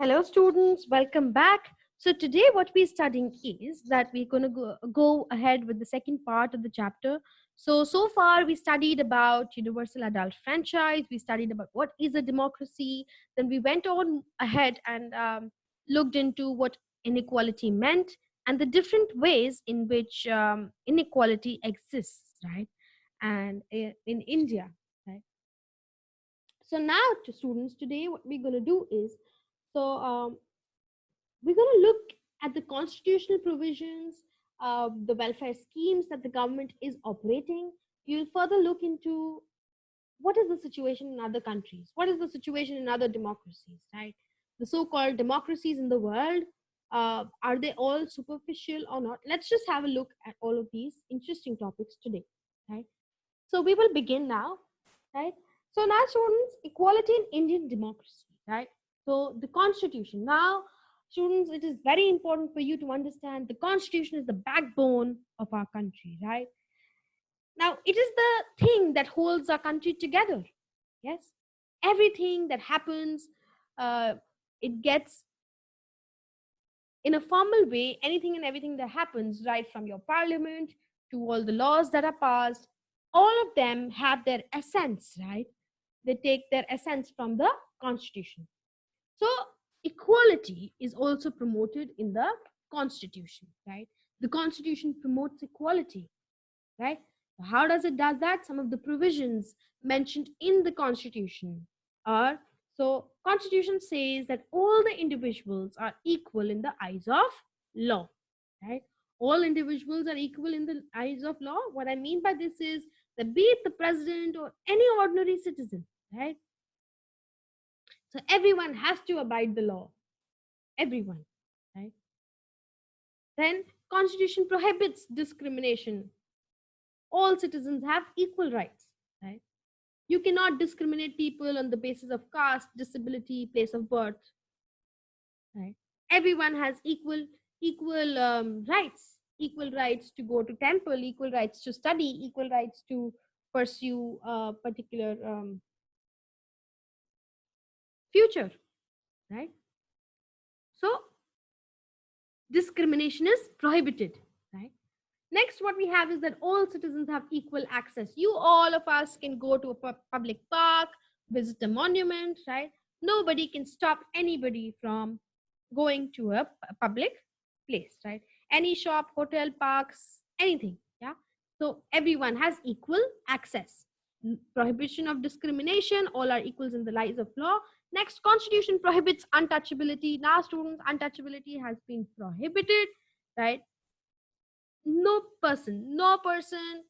Hello students, welcome back. So today what we're studying is that we're going to go ahead with the second part of the chapter. So far we studied about universal adult franchise, we studied about what is a democracy, then we went on ahead and looked into what inequality meant and the different ways in which inequality exists, right? And in India, right? So now to students, today what we're going to do is we're going to look at the constitutional provisions, the welfare schemes that the government is operating. You'll further look into what is the situation in other countries, what is the situation in other democracies, right? The so-called democracies in the world, are they all superficial or not? Let's just have a look at all of these interesting topics today, right? So we will begin now, right? So now students, equality in Indian democracy, right? So the constitution. Now, students, it is very important for you to understand the constitution is the backbone of our country, right? Now, it is the thing that holds our country together. Yes. Everything that happens, uh, it gets in a formal way, anything and everything that happens, right from your parliament to all the laws that are passed, all of them have their essence, right? They take their essence from the constitution. So equality is also promoted in the constitution, right? The constitution promotes equality, right? How does it does that? Some of the provisions mentioned in the constitution are, so constitution says that all the individuals are equal in the eyes of law, right? All individuals are equal in the eyes of law. What I mean by this is that be it the president or any ordinary citizen, right? So everyone has to abide the law, everyone, right? Then constitution prohibits discrimination. All citizens have equal rights, right? You cannot discriminate people on the basis of caste, disability, place of birth, right? Everyone has equal rights, equal rights to go to temple, equal rights to study, equal rights to pursue a particular future, right? So discrimination is prohibited, right? Next, what we have is that all citizens have equal access. You, all of us, can go to a public park, visit a monument, right? Nobody can stop anybody from going to a public place, right? Any shop, hotel, parks, anything, yeah? So everyone has equal access. Prohibition of discrimination, all are equals in the eyes of law. Next, constitution prohibits untouchability. Now, students, untouchability has been prohibited, right? No person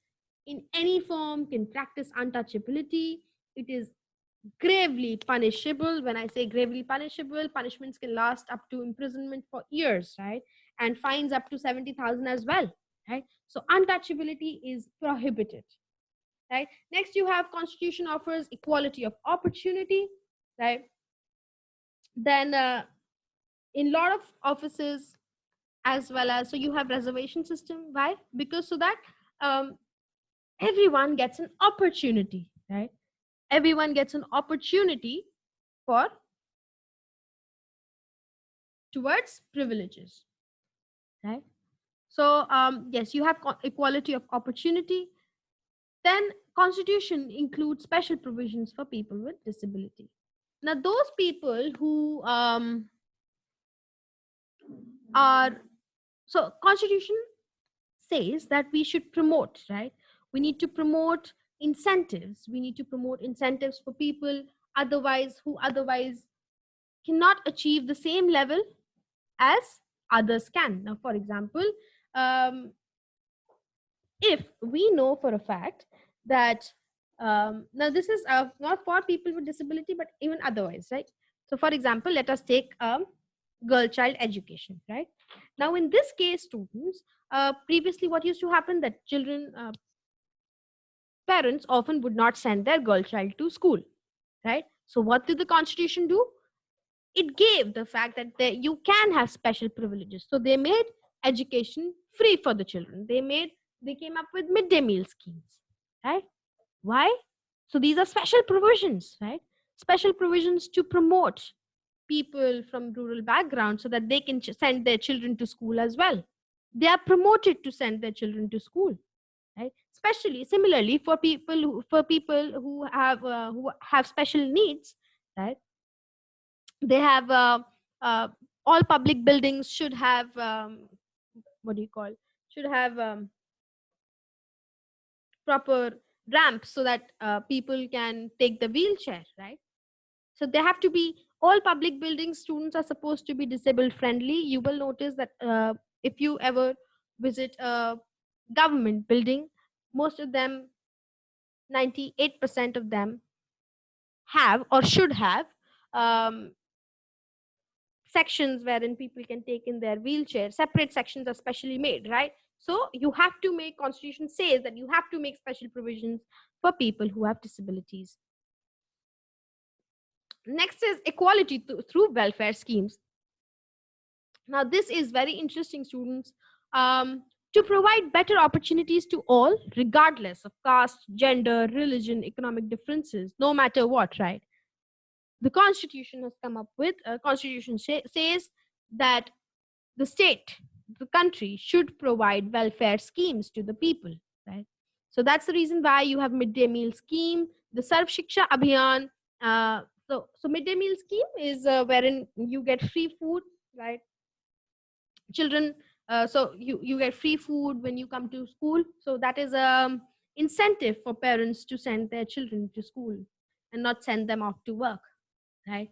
in any form can practice untouchability. It is gravely punishable. When I say gravely punishable, punishments can last up to imprisonment for years, right? And fines up to 70,000 as well, right? So untouchability is prohibited, right? Next, you have constitution offers equality of opportunity, right? Then in lot of offices, as well as, so you have reservation system. Why? Because so that um, everyone gets an opportunity, right? Everyone gets an opportunity for towards privileges, right? So yes, you have equality of opportunity. Then constitution includes special provisions for people with disability. Now those people who are, so constitution says that we should promote, right? We need to promote incentives. We need to promote incentives for people otherwise who otherwise cannot achieve the same level as others can. Now, for example, um, if we know for a fact that now this is not for people with disability, but even otherwise, right? So, for example, let us take girl child education, right? Now, in this case, students, previously, what used to happen that children parents often would not send their girl child to school, right? So, what did the Constitution do? It gave the fact that you can have special privileges. So they made education free for the children. They came up with midday meal schemes, right? Why? So these are special provisions, right? Special provisions to promote people from rural backgrounds so that they can send their children to school as well. They are promoted to send their children to school, right? Especially similarly for people who have special needs, right? They have uh, all public buildings should have what do you call should have proper ramps so that people can take the wheelchair, right? So they have to be, all public buildings, students are supposed to be disabled friendly. You will notice that if you ever visit a government building, most of them, 98% of them have or should have um, sections wherein people can take in their wheelchair. Separate sections are specially made, right? So you have to make, constitution says that you have to make special provisions for people who have disabilities. Next is equality through welfare schemes. Now this is very interesting, students. To provide better opportunities to all, regardless of caste, gender, religion, economic differences, no matter what, right? The constitution has come up with, constitution says that the state, the country should provide welfare schemes to the people, right? So that's the reason why you have midday meal scheme, the Sarv Shiksha Abhiyan. So midday meal scheme is wherein you get free food, right? Children, so you get free food when you come to school. So that is incentive for parents to send their children to school and not send them off to work, right?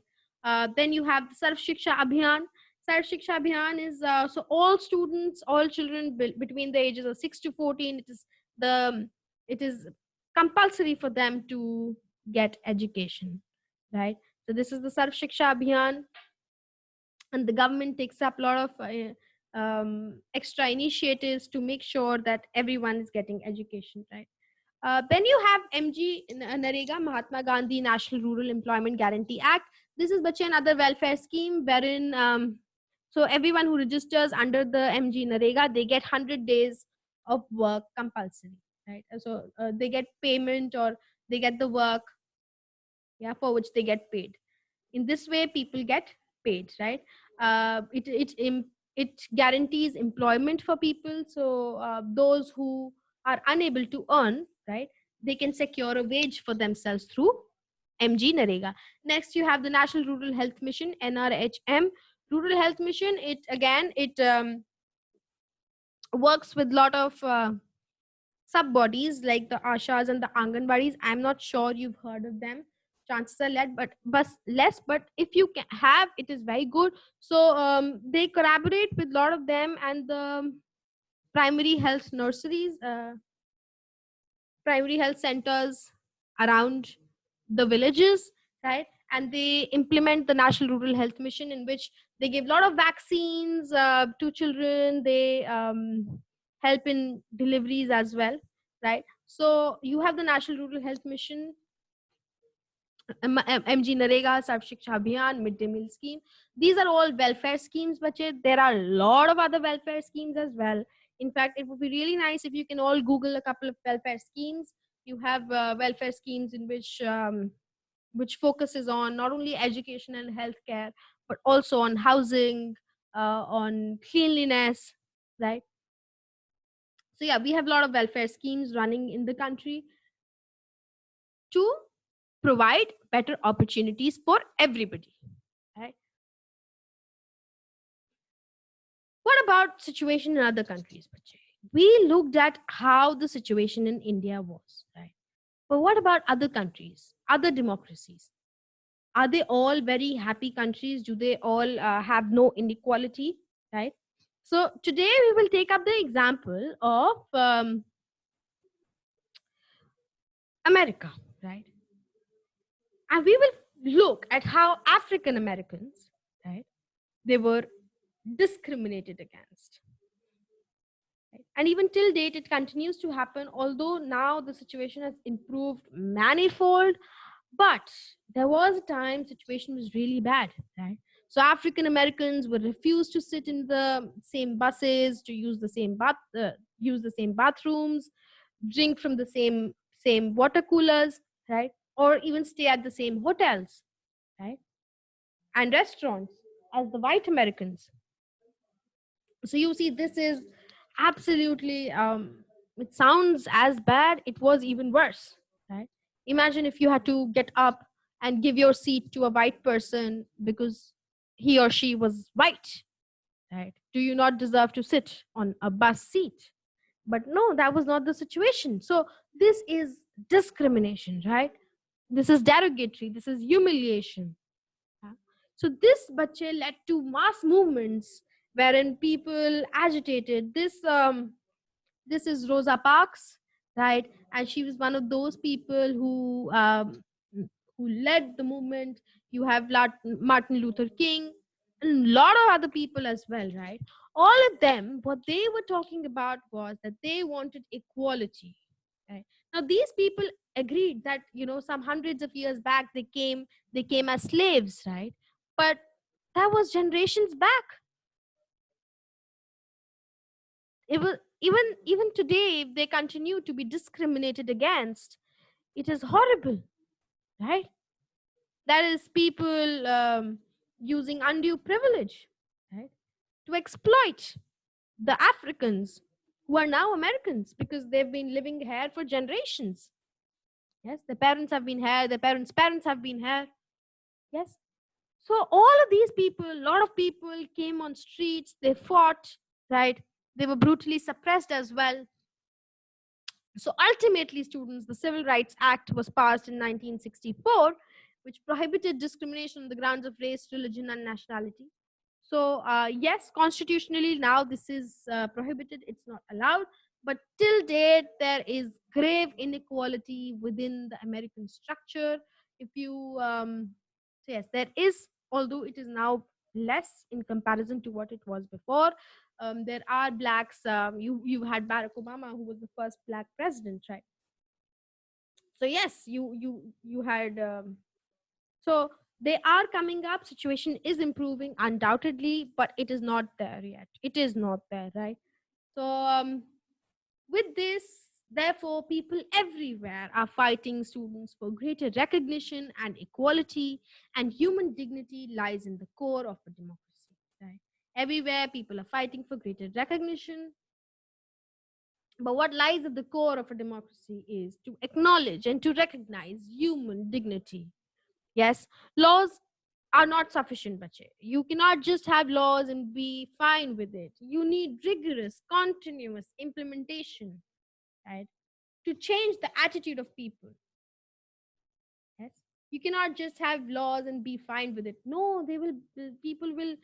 Then you have the Sarv Shiksha Abhiyan. Sarv Shiksha Abhiyan is so all students, all children between the ages of 6 to 14, it is compulsory for them to get education, right? So this is the Sarv Shiksha Abhiyan, and the government takes up a lot of extra initiatives to make sure that everyone is getting education, right? Then you have MG Narega, Mahatma Gandhi National Rural Employment Guarantee Act. This is Bache another welfare scheme wherein so everyone who registers under the MG Narega, they get 100 days of work compulsory, right? So they get payment, or they get the work, yeah, for which they get paid. In this way people get paid, right? It guarantees employment for people. So those who are unable to earn, right, they can secure a wage for themselves through MG Narega. Next you have the National Rural Health Mission, NRHM. Rural Health Mission, it works with lot of sub bodies like the ashas and the anganwadis. I'm not sure you've heard of them. Chances are less, but if you can have, it is very good. So they collaborate with a lot of them and the primary health nurseries, primary health centers around the villages, right? And they implement the National Rural Health Mission, in which they give a lot of vaccines to children. They help in deliveries as well, right? So you have the National Rural Health Mission, MG Narega, Sarv Shiksha Abhiyan, Midday Meal Scheme. These are all welfare schemes, but there are a lot of other welfare schemes as well. In fact, it would be really nice if you can all Google a couple of welfare schemes. You have welfare schemes in which focuses on not only education and healthcare, but also on housing, on cleanliness, right? So yeah, we have a lot of welfare schemes running in the country to provide better opportunities for everybody, right? What about situation in other countries, Bache? We looked at how the situation in India was, right? But what about other countries, other democracies? Are they all very happy countries? Do they all have no inequality, right? So today we will take up the example of America, right? And we will look at how African Americans, right, they were discriminated against. Right? And even till date, it continues to happen, although now the situation has improved manifold. But there was a time situation was really bad, right? So African Americans were refused to sit in the same buses, to use the same bathrooms, drink from the same water coolers, right? Or even stay at the same hotels, right? and restaurants as the white Americans. So you see, this is absolutely, it sounds as bad, it was even worse, right? Imagine if you had to get up and give your seat to a white person because he or she was white, right? Do you not deserve to sit on a bus seat? But no, that was not the situation. So this is discrimination, right? This is derogatory, this is humiliation. Yeah. So this bache led to mass movements wherein people agitated. This is Rosa Parks, right? And she was one of those people who led the movement. You have Martin Luther King, and a lot of other people as well, right? All of them, what they were talking about was that they wanted equality. Right? Now, these people agreed that some hundreds of years back they came as slaves, right? But that was generations back. It was even today, if they continue to be discriminated against, it is horrible, right? That is people using undue privilege, right, to exploit the Africans who are now Americans because they've been living here for generations. Yes, their parents have been here, their parents have been here. Yes. So all of these people, a lot of people came on streets, they fought, right? They were brutally suppressed as well. So ultimately, students, the Civil Rights Act was passed in 1964, which prohibited discrimination on the grounds of race, religion, and nationality. So, yes, constitutionally now this is prohibited, it's not allowed. But till date, there is grave inequality within the American structure. If you, so yes, there is, although it is now less in comparison to what it was before. There are blacks. You had Barack Obama, who was the first black president, right? So yes, you had. So they are coming up. Situation is improving undoubtedly, but it is not there yet. It is not there, right? So with this, therefore, people everywhere are fighting students for greater recognition and equality, and human dignity lies in the core of a democracy, right? Everywhere, people are fighting for greater recognition. But what lies at the core of a democracy is to acknowledge and to recognize human dignity. Yes, laws are not sufficient, bache. You cannot just have laws and be fine with it. You need rigorous, continuous implementation, right, to change the attitude of people. Yes, you cannot just have laws and be fine with it. No, people will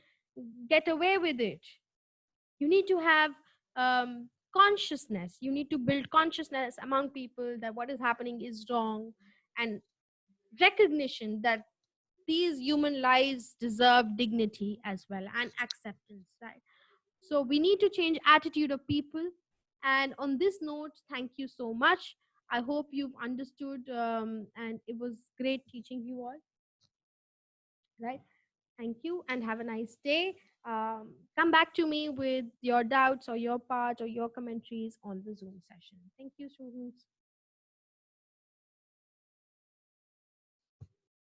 get away with it. You need to have consciousness. You need to build consciousness among people that what is happening is wrong, and recognition that these human lives deserve dignity as well and acceptance, right? So we need to change attitude of people. And on this note, thank you so much. I hope you've understood, and it was great teaching you all, right? Thank you and have a nice day. Come back to me with your doubts or your parts or your commentaries on the Zoom session. Thank you, students.